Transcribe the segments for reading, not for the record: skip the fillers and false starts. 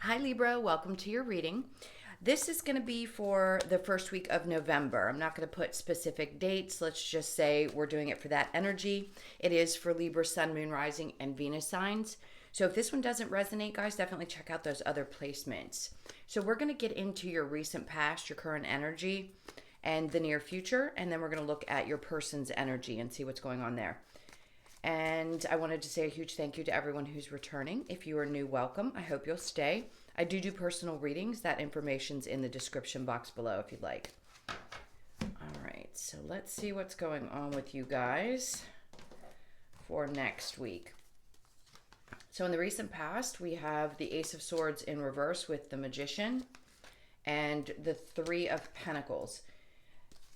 Hi Libra, welcome to your reading. This is going to be for the first week of November. I'm not going to put specific dates. Let's just say we're doing it for that energy. It is for Libra, Sun, Moon, Rising, and Venus signs. So if this one doesn't resonate, guys, definitely check out those other placements. So we're going to get into your recent past, your current energy, and the near future. And then we're going to look at your person's energy and see what's going on there. And I wanted to say a huge thank you to everyone who's returning. If you are new, welcome. I hope you'll stay. I do personal readings. That information's in the description box below if you'd like. All right, so let's see what's going on with you guys for next week. So in the recent past, we have the Ace of Swords in reverse with the Magician and the Three of Pentacles.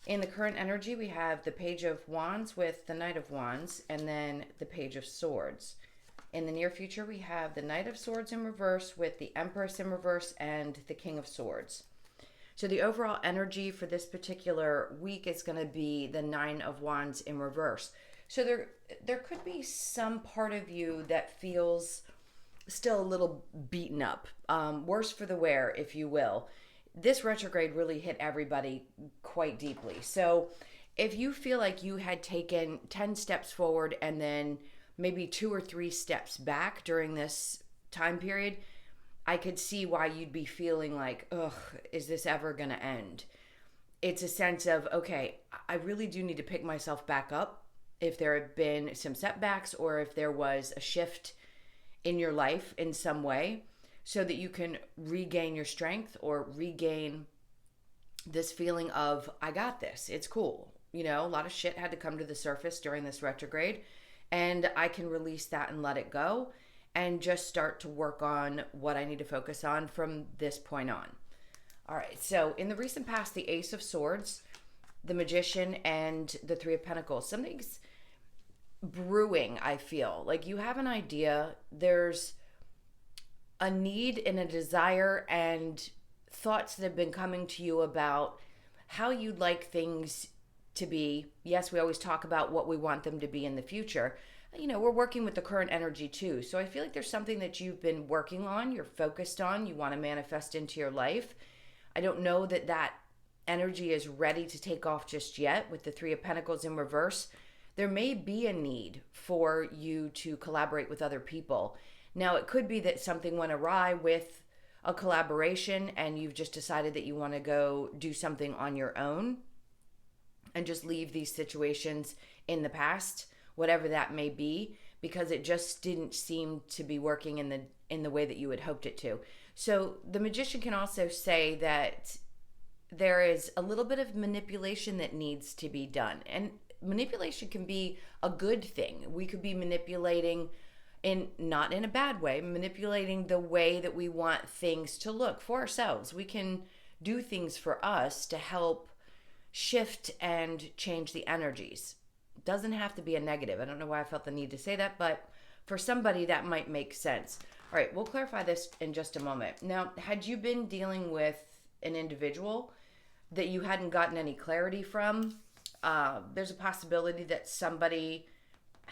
In the current energy, we have the Page of Wands with the Knight of Wands and then the Page of Swords. In the near future, we have the Knight of Swords in reverse with the Empress in reverse and the King of Swords. So the overall energy for this particular week is going to be the Nine of Wands in reverse. So there could be some part of you that feels still a little beaten up, worse for the wear, if you will. This retrograde really hit everybody quite deeply. So if you feel like you had taken 10 steps forward and then maybe 2 or 3 steps back during this time period, I could see why you'd be feeling like, ugh, is this ever going to end? It's a sense of, okay, I really do need to pick myself back up if there have been some setbacks or if there was a shift in your life in some way, so that you can regain your strength or regain this feeling of, I got this, it's cool. You know, a lot of shit had to come to the surface during this retrograde, and I can release that and let it go and just start to work on what I need to focus on from this point on. All right, so in the recent past, the Ace of Swords, the Magician, and the Three of Pentacles. Something's brewing, I feel. Like you have an idea, there's a need and a desire and thoughts that have been coming to you about how you'd like things to be. Yes, we always talk about what we want them to be in the future. You know, we're working with the current energy too. So I feel like there's something that you've been working on, you're focused on, you want to manifest into your life. I don't know that that energy is ready to take off just yet with the Three of Pentacles in reverse. There may be a need for you to collaborate with other people. Now, it could be that something went awry with a collaboration and you've just decided that you want to go do something on your own and just leave these situations in the past, whatever that may be, because it just didn't seem to be working in the way that you had hoped it to. So the Magician can also say that there is a little bit of manipulation that needs to be done. And manipulation can be a good thing. We could be manipulating not in a bad way, manipulating the way that we want things to look for ourselves. We can do things for us to help shift and change the energies. It doesn't have to be a negative. I don't know why I felt the need to say that, but for somebody that might make sense. All right, we'll clarify this in just a moment. Now, had you been dealing with an individual that you hadn't gotten any clarity from, there's a possibility that somebody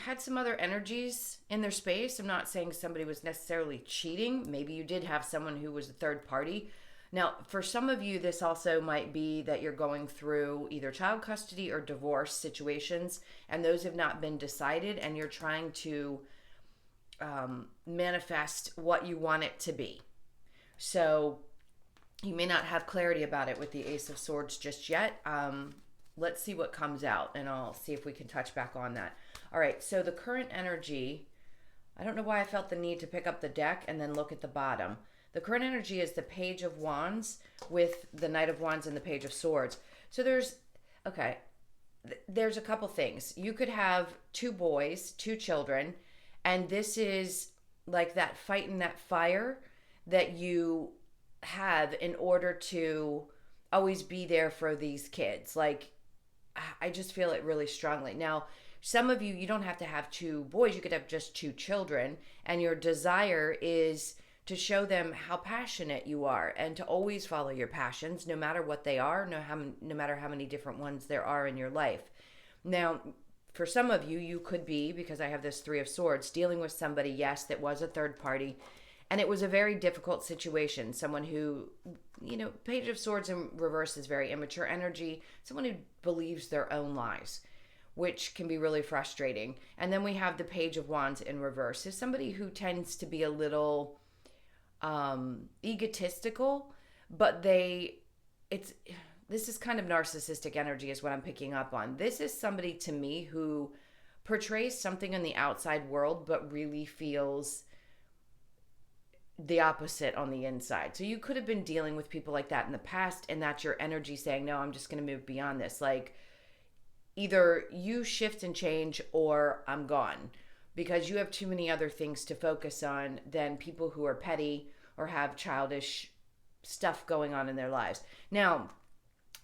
had some other energies in their space. I'm not saying somebody was necessarily cheating. Maybe you did have someone who was a third party. Now, for some of you, this also might be that you're going through either child custody or divorce situations, and those have not been decided, and you're trying to manifest what you want it to be. So you may not have clarity about it with the Ace of Swords just yet. Let's see what comes out, and I'll see if we can touch back on that. All right, so the current energy, I don't know why I felt the need to pick up the deck and then look at the bottom. The current energy is the Page of Wands with the Knight of Wands and the Page of Swords. So there's a couple things. You could have 2 boys, 2 children, and this is like that fight and that fire that you have in order to always be there for these kids. Like, I just feel it really strongly. Now, some of you, you don't have to have 2 boys. You could have just 2 children. And your desire is to show them how passionate you are and to always follow your passions, no matter what they are, no matter how many different ones there are in your life. Now, for some of you, you could be, because I have this Three of Swords, dealing with somebody, yes, that was a third party, And it was a very difficult situation. Someone who, Page of Swords in reverse is very immature energy. Someone who believes their own lies, which can be really frustrating. And then we have the Page of Wands in reverse. So somebody who tends to be a little egotistical, but this is kind of narcissistic energy is what I'm picking up on. This is somebody to me who portrays something in the outside world, but really feels the opposite on the inside. So you could have been dealing with people like that in the past, and that's your energy saying, no, I'm just going to move beyond this. Like, either you shift and change or I'm gone, because you have too many other things to focus on than people who are petty or have childish stuff going on in their lives. Now,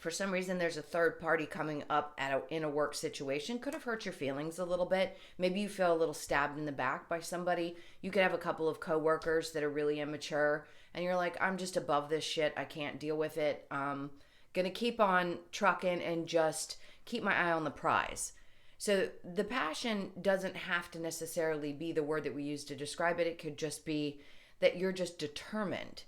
for some reason, there's a third party coming up in a work situation. Could have hurt your feelings a little bit. Maybe you feel a little stabbed in the back by somebody. You could have a couple of coworkers that are really immature, and you're like, I'm just above this shit. I can't deal with it. Gonna keep on trucking and just keep my eye on the prize. So the passion doesn't have to necessarily be the word that we use to describe it. It could just be that you're just determined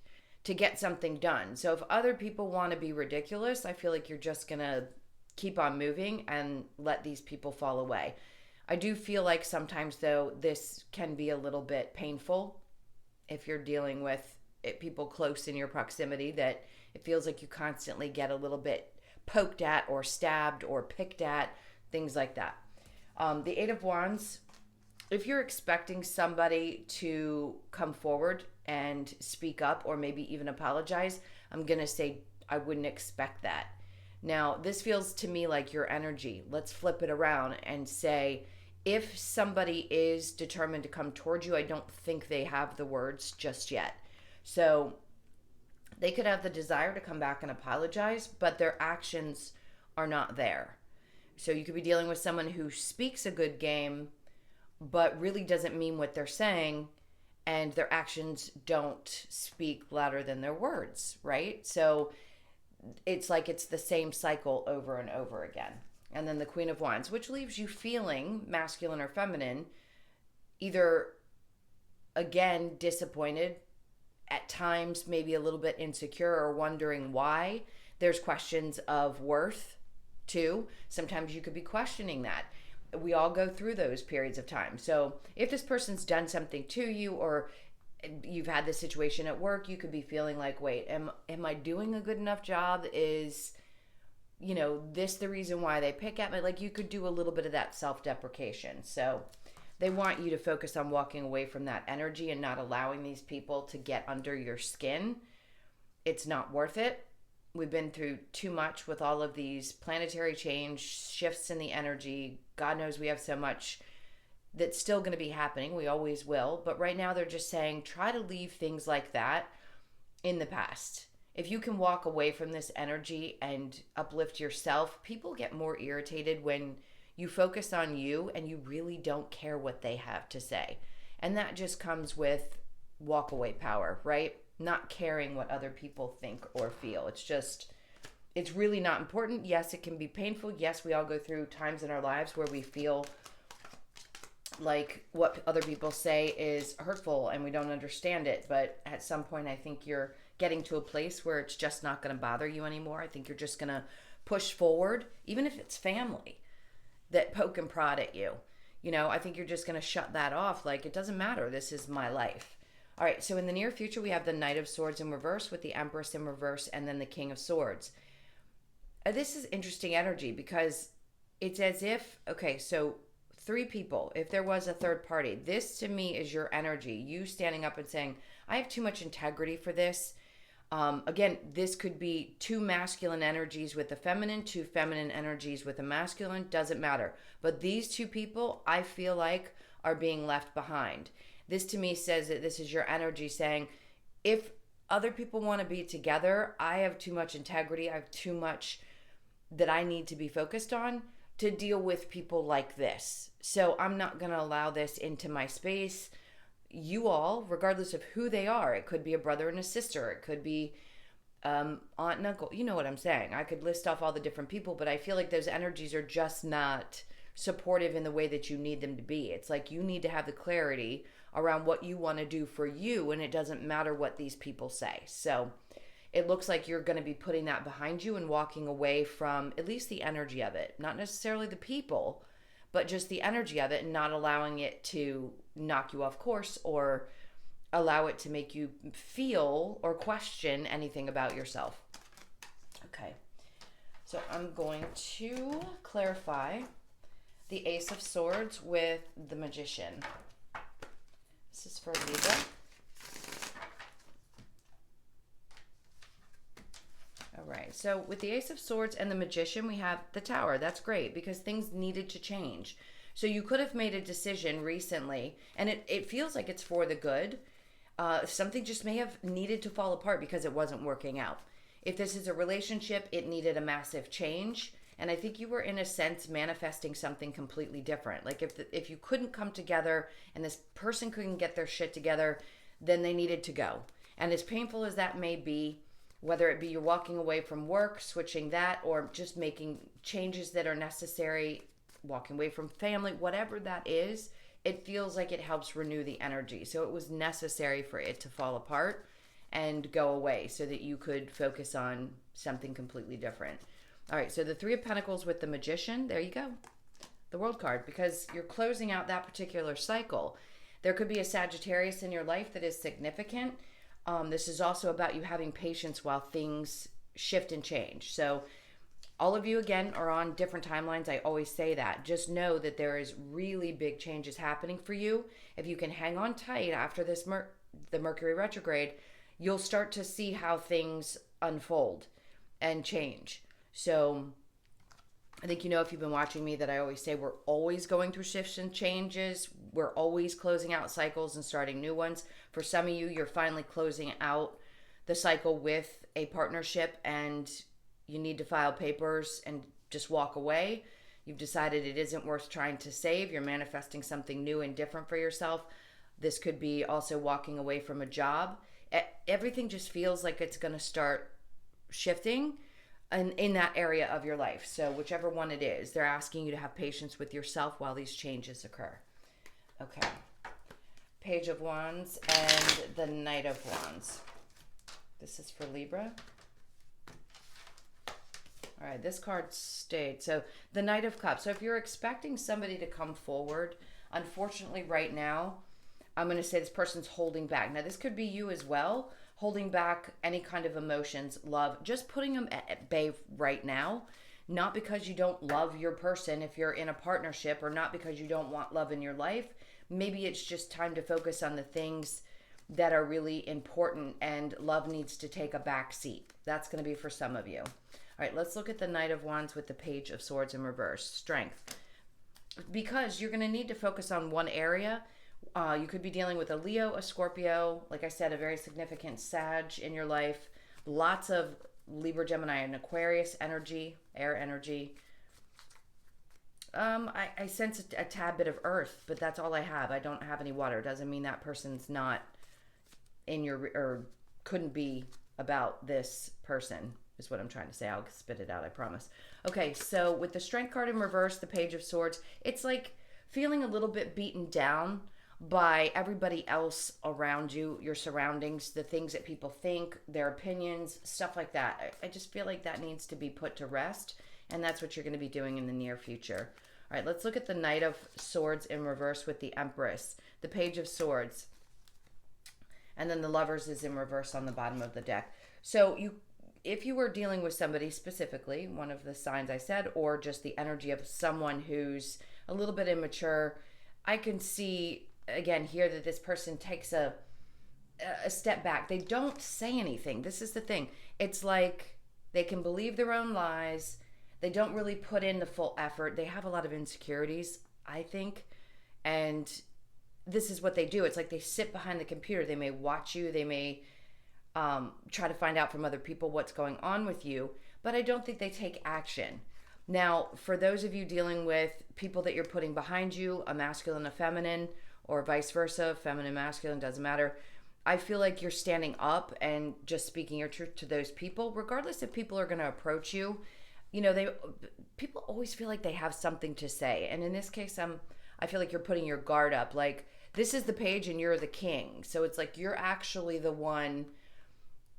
to get something done. So if other people want to be ridiculous, I feel like you're just going to keep on moving and let these people fall away. I do feel like sometimes, though, this can be a little bit painful if you're dealing with people close in your proximity, that it feels like you constantly get a little bit poked at or stabbed or picked at, things like that. The Eight of Wands, if you're expecting somebody to come forward and speak up or maybe even apologize, I'm going to say I wouldn't expect that. Now, this feels to me like your energy. Let's flip it around and say, if somebody is determined to come towards you, I don't think they have the words just yet. So they could have the desire to come back and apologize, but their actions are not there. So you could be dealing with someone who speaks a good game, but really doesn't mean what they're saying, and their actions don't speak louder than their words, right? So it's like it's the same cycle over and over again. And then the Queen of Wands, which leaves you feeling masculine or feminine, either, again, disappointed, at times maybe a little bit insecure or wondering why. There's questions of worth, too. Sometimes you could be questioning that. We all go through those periods of time. So if this person's done something to you, or you've had this situation at work, you could be feeling like, wait, am I doing a good enough job? Is, this the reason why they pick at me? Like, you could do a little bit of that self-deprecation. So they want you to focus on walking away from that energy and not allowing these people to get under your skin. It's not worth it. We've been through too much with all of these planetary change, shifts in the energy. God knows we have so much that's still going to be happening. We always will. But right now they're just saying, try to leave things like that in the past. If you can walk away from this energy and uplift yourself, people get more irritated when you focus on you and you really don't care what they have to say. And that just comes with walk away power, right? Not caring what other people think or feel. It's really not important. Yes, it can be painful. Yes, we all go through times in our lives where we feel like what other people say is hurtful and we don't understand it. But at some point, I think you're getting to a place where it's just not going to bother you anymore. I think you're just going to push forward, even if it's family that poke and prod at you. I think you're just going to shut that off. Like, it doesn't matter. This is my life. All right, so in the near future, we have the Knight of Swords in reverse with the Empress in reverse and then the King of Swords. This is interesting energy because it's as if, okay, so 3 people, if there was a third party, this to me is your energy. You standing up and saying, I have too much integrity for this. Again, this could be 2 masculine energies with the feminine, 2 feminine energies with the masculine, doesn't matter. But these 2 people, I feel like, are being left behind. This to me says that this is your energy saying, if other people want to be together, I have too much integrity. I have too much that I need to be focused on to deal with people like this. So I'm not going to allow this into my space. You all, regardless of who they are, it could be a brother and a sister. It could be aunt and uncle. You know what I'm saying? I could list off all the different people, but I feel like those energies are just not supportive in the way that you need them to be. It's like you need to have the clarity. around what you want to do for you, and it doesn't matter what these people say. So it looks like you're going to be putting that behind you and walking away from at least the energy of it, not necessarily the people, but just the energy of it, and not allowing it to knock you off course or allow it to make you feel or question anything about yourself. Okay, so I'm going to clarify the Ace of Swords with the Magician. This is for Libra. All right, so with the Ace of Swords and the Magician, we have the Tower. That's great because things needed to change. So you could have made a decision recently, and it feels like it's for the good. Something just may have needed to fall apart because it wasn't working out. If this is a relationship, it needed a massive change. And I think you were, in a sense, manifesting something completely different. Like if you couldn't come together and this person couldn't get their shit together, then they needed to go. And as painful as that may be, whether it be you're walking away from work, switching that, or just making changes that are necessary, walking away from family, whatever that is, it feels like it helps renew the energy. So it was necessary for it to fall apart and go away so that you could focus on something completely different. All right, so the Three of Pentacles with the Magician, there you go. The World card, because you're closing out that particular cycle. There could be a Sagittarius in your life that is significant. This is also about you having patience while things shift and change. So all of you, again, are on different timelines. I always say that. Just know that there is really big changes happening for you. If you can hang on tight after this the Mercury retrograde, you'll start to see how things unfold and change. So I think, if you've been watching me, that I always say we're always going through shifts and changes. We're always closing out cycles and starting new ones. For some of you, you're finally closing out the cycle with a partnership and you need to file papers and just walk away. You've decided it isn't worth trying to save. You're manifesting something new and different for yourself. This could be also walking away from a job. Everything just feels like it's going to start shifting in that area of your life. So whichever one it is, they're asking you to have patience with yourself while these changes occur. Okay. Page of Wands and the Knight of Wands. This is for Libra. All right, this card stayed. So the Knight of Cups. So if you're expecting somebody to come forward, unfortunately right now, I'm going to say this person's holding back. Now, this could be you as well, holding back any kind of emotions, love, just putting them at bay right now. Not because you don't love your person if you're in a partnership, or not because you don't want love in your life. Maybe it's just time to focus on the things that are really important, and love needs to take a back seat. That's going to be for some of you. All right, let's look at the Knight of Wands with the Page of Swords in reverse. Strength. Because you're going to need to focus on one area. You could be dealing with a Leo, a Scorpio, like I said, a very significant Sag in your life. Lots of Libra, Gemini, and Aquarius energy, air energy. I sense a tad bit of earth, but that's all I have. I don't have any water. Doesn't mean that person's not in your, or couldn't be about this person, is what I'm trying to say. I'll spit it out, I promise. Okay, so with the Strength card in reverse, the Page of Swords, it's like feeling a little bit beaten down by everybody else around you, your surroundings, the things that people think, their opinions, stuff like that. I just feel like that needs to be put to rest, and that's what you're going to be doing in the near future. All right, let's look at the Knight of Swords in reverse with the Empress, the Page of Swords, and then the Lovers is in reverse on the bottom of the deck. So if you were dealing with somebody specifically, one of the signs I said, or just the energy of someone who's a little bit immature, I can see again here that this person takes a step back. They don't say anything. This is the thing. It's like they can believe their own lies. They don't really put in the full effort. They have a lot of insecurities, I think. And this is what they do. It's like they sit behind the computer. They may watch you. They may try to find out from other people what's going on with you. But I don't think they take action. Now, for those of you dealing with people that you're putting behind you, a masculine, a feminine, or vice versa, feminine, masculine, doesn't matter. I feel like you're standing up and just speaking your truth to those people, regardless if people are going to approach you. People always feel like they have something to say. And in this case, I feel like you're putting your guard up. Like this is the page and you're the king. So it's like you're actually the one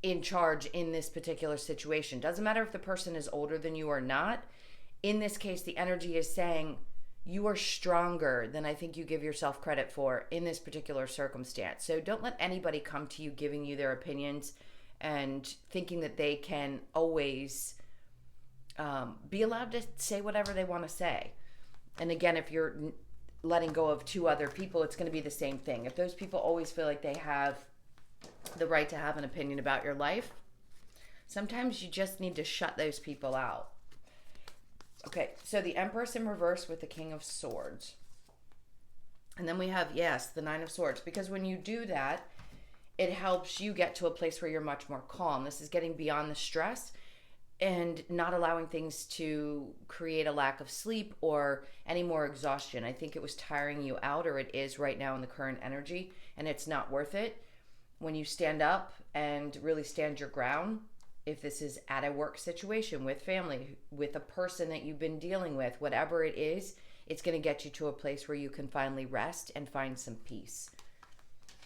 in charge in this particular situation. Doesn't matter if the person is older than you or not. In this case, the energy is saying you are stronger than I think you give yourself credit for in this particular circumstance. So don't let anybody come to you giving you their opinions and thinking that they can always be allowed to say whatever they want to say. And again, if you're letting go of 2 other people, it's going to be the same thing. If those people always feel like they have the right to have an opinion about your life, sometimes you just need to shut those people out. Okay, so the Empress in reverse with the King of Swords. And then we have, yes, the Nine of Swords. Because when you do that, it helps you get to a place where you're much more calm. This is getting beyond the stress and not allowing things to create a lack of sleep or any more exhaustion. I think it was tiring you out, or it is right now in the current energy, and it's not worth it. When you stand up and really stand your ground, if this is at a work situation, with family, with a person that you've been dealing with, whatever it is, it's going to get you to a place where you can finally rest and find some peace.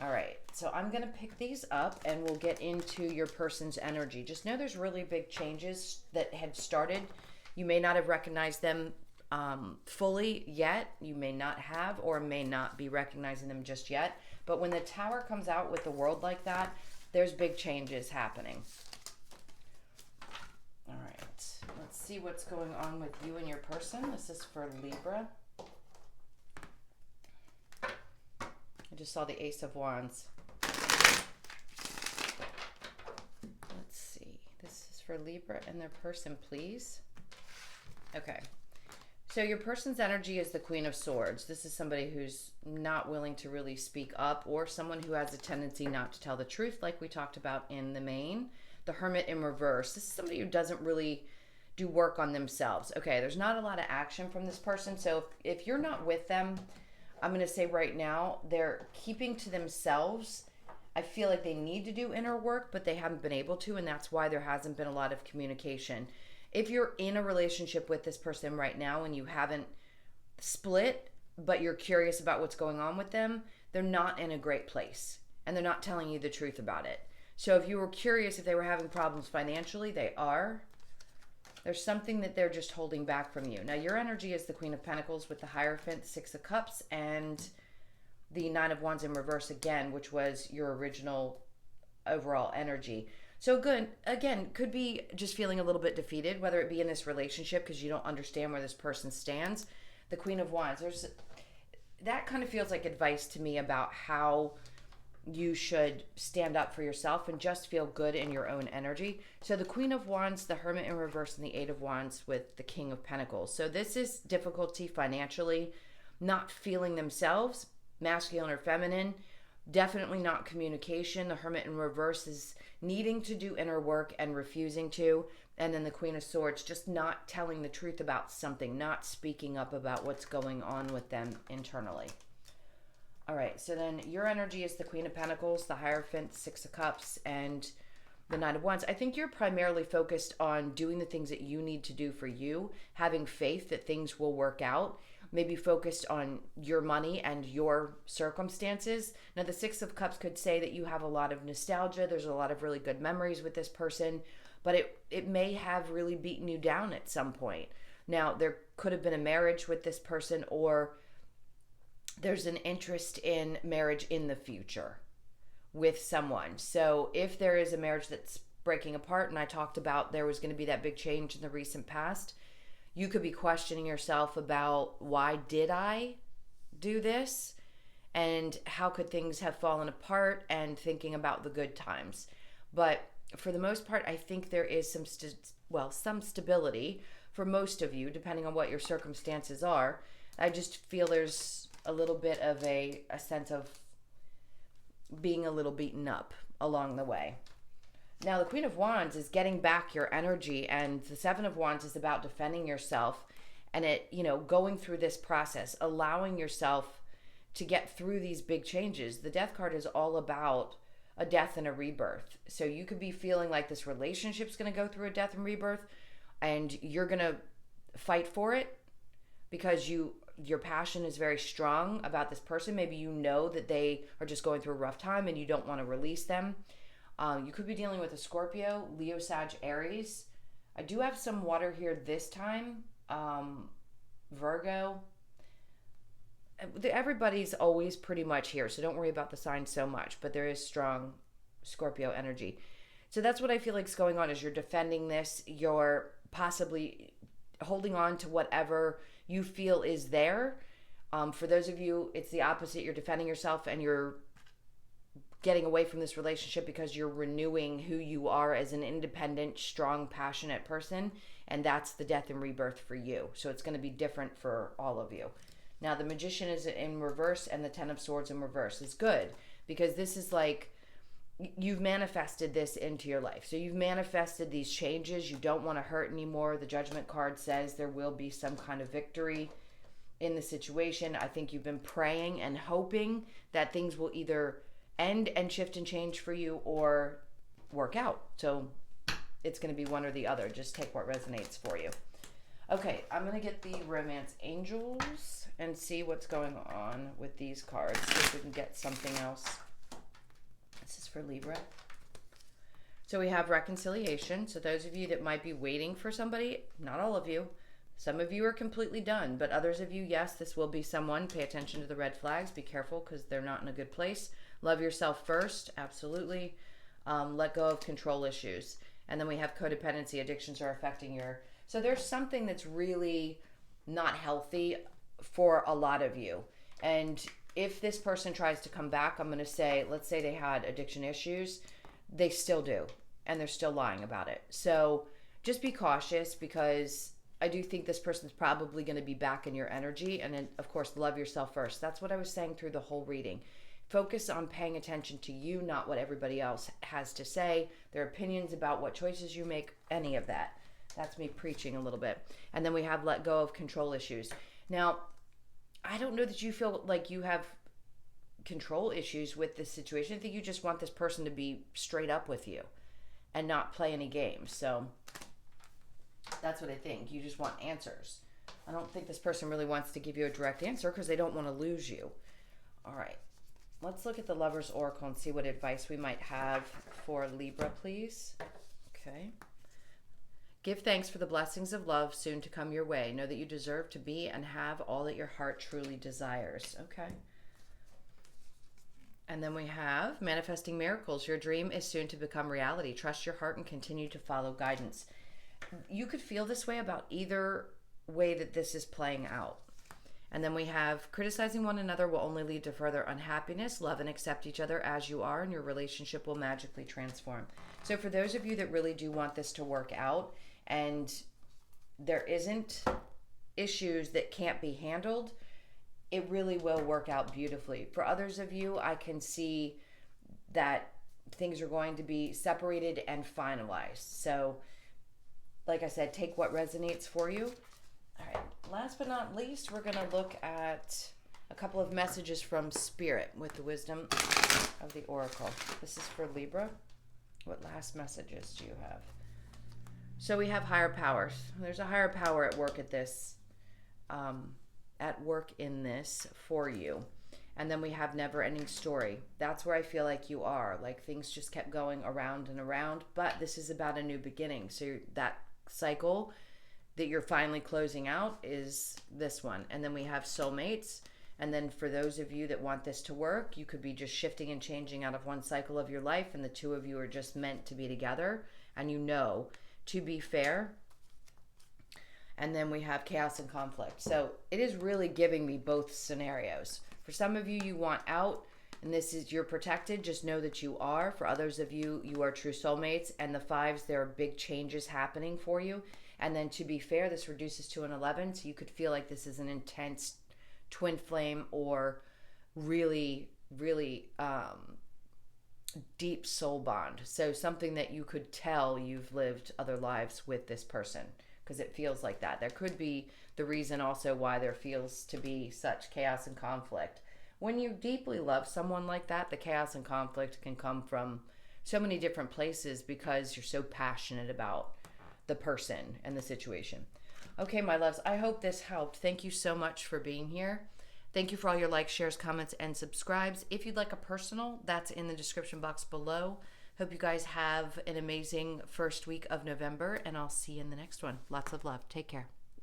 All right, so I'm going to pick these up and we'll get into your person's energy. Just know there's really big changes that had started. You may not have recognized them fully yet. You may not have, or may not be recognizing them just yet. But when the Tower comes out with the World like that, there's big changes happening. All right, let's see what's going on with you and your person. This is for Libra. I just saw the Ace of Wands. Let's see. This is for Libra and their person, please. Okay. So your person's energy is the Queen of Swords. This is somebody who's not willing to really speak up, or someone who has a tendency not to tell the truth, like we talked about in the main. The Hermit in reverse. This is somebody who doesn't really do work on themselves. Okay, there's not a lot of action from this person. So if you're not with them, I'm going to say right now, they're keeping to themselves. I feel like they need to do inner work, but they haven't been able to, and that's why there hasn't been a lot of communication. If you're in a relationship with this person right now and you haven't split, but you're curious about what's going on with them, they're not in a great place, and they're not telling you the truth about it. So if you were curious if they were having problems financially, they are. There's something that they're just holding back from you. Now, your energy is the Queen of Pentacles with the Hierophant, 6 of Cups, and the 9 of Wands in reverse again, which was your original overall energy. So good, again, could be just feeling a little bit defeated, whether it be in this relationship because you don't understand where this person stands. The Queen of Wands, that kind of feels like advice to me about how you should stand up for yourself and just feel good in your own energy. So the Queen of Wands, the Hermit in reverse, and the 8 of Wands with the King of Pentacles. So this is difficulty financially, not feeling themselves, masculine or feminine, definitely not communication. The Hermit in reverse is needing to do inner work and refusing to. And then the Queen of Swords, just not telling the truth about something, not speaking up about what's going on with them internally. All right, so then your energy is the Queen of Pentacles, the Hierophant, 6 of Cups, and the 9 of Wands. I think you're primarily focused on doing the things that you need to do for you, having faith that things will work out, maybe focused on your money and your circumstances. Now, the 6 of Cups could say that you have a lot of nostalgia. There's a lot of really good memories with this person, but it may have really beaten you down at some point. Now, there could have been a marriage with this person, or there's an interest in marriage in the future with someone. So if there is a marriage that's breaking apart, and I talked about there was going to be that big change in the recent past, you could be questioning yourself about, why did I do this? And how could things have fallen apart, and thinking about the good times. But for the most part, I think there is some stability for most of you, depending on what your circumstances are. I just feel there's a little bit of a sense of being a little beaten up along the way. Now, the Queen of Wands is getting back your energy, and the 7 of Wands is about defending yourself and going through this process, allowing yourself to get through these big changes. The Death card is all about a death and a rebirth. So you could be feeling like this relationship's going to go through a death and rebirth, and you're going to fight for it because you your passion is very strong about this person. Maybe you know that they are just going through a rough time and you don't want to release them. You could be dealing with a Scorpio, Leo, Sag, Aries. I do have some water here this time. Virgo. Everybody's always pretty much here, so don't worry about the signs so much, but there is strong Scorpio energy. So that's what I feel like is going on, is you're defending this. You're possibly holding on to whatever you feel is there. For those of you, it's the opposite. You're defending yourself and you're getting away from this relationship because you're renewing who you are as an independent, strong, passionate person. And that's the death and rebirth for you. So it's going to be different for all of you. Now, the Magician is in reverse and the Ten of Swords in reverse is good, because this is like you've manifested this into your life. So you've manifested these changes. You don't want to hurt anymore. The Judgment card says there will be some kind of victory in the situation. I think you've been praying and hoping that things will either end and shift and change for you or work out. So it's going to be one or the other. Just take what resonates for you. Okay, I'm going to get the Romance Angels and see what's going on with these cards. See if we can get something else. This is for Libra. So we have reconciliation. So those of you that might be waiting for somebody, not all of you. Some of you are completely done, but others of you, yes, this will be someone. Pay attention to the red flags. Be careful because they're not in a good place. Love yourself first. Absolutely. Let go of control issues. And then we have codependency. Addictions are affecting your... So there's something that's really not healthy for a lot of you. And if this person tries to come back, I'm going to say, let's say they had addiction issues. They still do. And they're still lying about it. So just be cautious, because I do think this person's probably going to be back in your energy. And then, of course, love yourself first. That's what I was saying through the whole reading. Focus on paying attention to you, not what everybody else has to say, their opinions about what choices you make, any of that. That's me preaching a little bit. And then we have let go of control issues. Now, I don't know that you feel like you have control issues with this situation. I think you just want this person to be straight up with you and not play any games. So that's what I think. You just want answers. I don't think this person really wants to give you a direct answer because they don't want to lose you. All right. Let's look at the Lover's Oracle and see what advice we might have for Libra, please. Okay. Give thanks for the blessings of love soon to come your way. Know that you deserve to be and have all that your heart truly desires. Okay. And then we have manifesting miracles. Your dream is soon to become reality. Trust your heart and continue to follow guidance. You could feel this way about either way that this is playing out. And then we have criticizing one another will only lead to further unhappiness. Love and accept each other as you are, and your relationship will magically transform. So for those of you that really do want this to work out, and there isn't issues that can't be handled, it really will work out beautifully. For others of you, I can see that things are going to be separated and finalized. So, like I said, take what resonates for you. All right, last but not least, we're going to look at a couple of messages from Spirit with the wisdom of the Oracle. This is for Libra. What last messages do you have? So we have higher powers. There's a higher power at work in this for you. And then we have never ending story. That's where I feel like you are. Like things just kept going around and around, but this is about a new beginning. So that cycle that you're finally closing out is this one. And then we have soulmates. And then for those of you that want this to work, you could be just shifting and changing out of one cycle of your life, and the two of you are just meant to be together, and you know, to be fair. And then we have chaos and conflict. So it is really giving me both scenarios. For some of you, you want out, and this is you're protected. Just know that you are. For others of you, you are true soulmates. And the fives, there are big changes happening for you. And then to be fair, this reduces to an 11. So you could feel like this is an intense twin flame or really, really deep soul bond. So something that you could tell you've lived other lives with this person, because it feels like that. There could be the reason also why there feels to be such chaos and conflict. When you deeply love someone like that, the chaos and conflict can come from so many different places because you're so passionate about the person and the situation. Okay, my loves, I hope this helped. Thank you so much for being here. Thank you for all your likes, shares, comments, and subscribes. If you'd like a personal, that's in the description box below. Hope you guys have an amazing first week of November, and I'll see you in the next one. Lots of love. Take care.